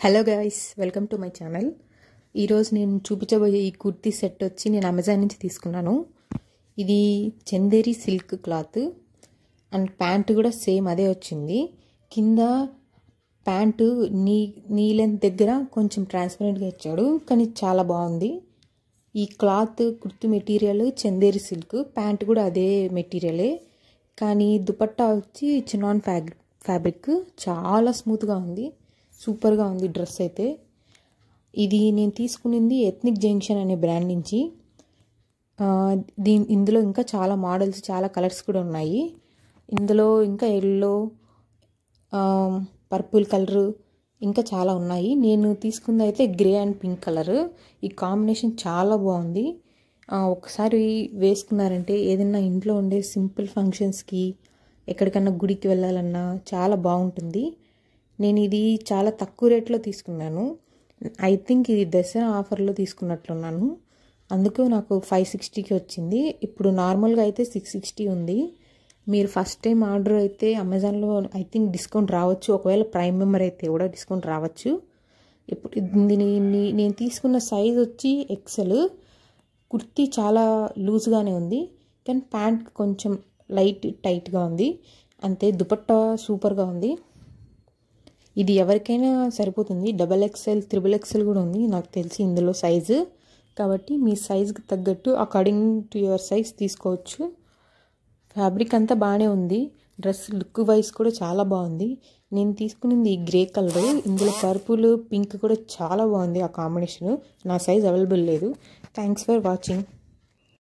Hello guys, welcome to my channel. ఈరోజు నేను చూపించబోయే ఈ కుర్తీ సెట్ వచ్చి నేను అమెజాన్ నుంచి తీసుకున్నాను. ఇది Chanderi silk cloth and pant కూడా సేమ్ అదే వచ్చింది. కింద ప్యాంటు నీ లెంత్ దగ్గర కొంచెం ట్రాన్స్పరెంట్గా ఇచ్చాడు, కానీ చాలా బాగుంది. ఈ cloth kurti material Chanderi silk, pant కూడా అదే మెటీరియలే, కానీ దుపట్టా వచ్చి చినాన్ ఫ్యాబ్రిక్. చాలా స్మూత్గా ఉంది, సూపర్గా ఉంది డ్రెస్ అయితే. ఇది నేను తీసుకునింది ఎథ్నిక్ జంక్షన్ అనే బ్రాండ్ నుంచి. ఇందులో ఇంకా చాలా మోడల్స్, చాలా కలర్స్ కూడా ఉన్నాయి. ఇందులో ఇంకా ఎల్లో, పర్పుల్ కలరు ఇంకా చాలా ఉన్నాయి. నేను తీసుకుంది అయితే గ్రే అండ్ పింక్ కలర్. ఈ కాంబినేషన్ చాలా బాగుంది. ఒకసారి వేసుకున్నారంటే ఏదైనా ఇంట్లో ఉండే సింపుల్ ఫంక్షన్స్కి, ఎక్కడికన్నా గుడికి వెళ్ళాలన్నా చాలా బాగుంటుంది. నేను ఇది చాలా తక్కువ రేట్లో తీసుకున్నాను. ఐ థింక్ ఇది దసరా ఆఫర్లో తీసుకున్నట్లున్నాను, అందుకు నాకు 560కి వచ్చింది. ఇప్పుడు నార్మల్గా అయితే 660 ఉంది. మీరు ఫస్ట్ టైం ఆర్డర్ అయితే అమెజాన్లో ఐ థింక్ డిస్కౌంట్ రావచ్చు, ఒకవేళ ప్రైమ్ మెంబర్ అయితే కూడా డిస్కౌంట్ రావచ్చు. ఇప్పుడు నేను తీసుకున్న సైజ్ వచ్చి ఎక్సెల్. కుర్తీ చాలా లూజ్గానే ఉంది, కానీ ప్యాంట్ కొంచెం టైట్గా ఉంది అంతే. దుపట్టా సూపర్గా ఉంది. ఇది ఎవరికైనా సరిపోతుంది. XXL, XXL కూడా ఉంది నాకు తెలిసి ఇందులో సైజు. కాబట్టి మీ సైజుకి తగ్గట్టు అకార్డింగ్ టు యువర్ సైజ్ తీసుకోవచ్చు. ఫ్యాబ్రిక్ అంతా బాగానే ఉంది. డ్రెస్ లుక్ వైజ్ కూడా చాలా బాగుంది. నేను తీసుకునింది ఈ గ్రే కలర్. ఇందులో పర్పుల్, పింక్ కూడా చాలా బాగుంది ఆ కాంబినేషన్. నా సైజ్ అవైలబుల్ లేదు. Thanks for watching.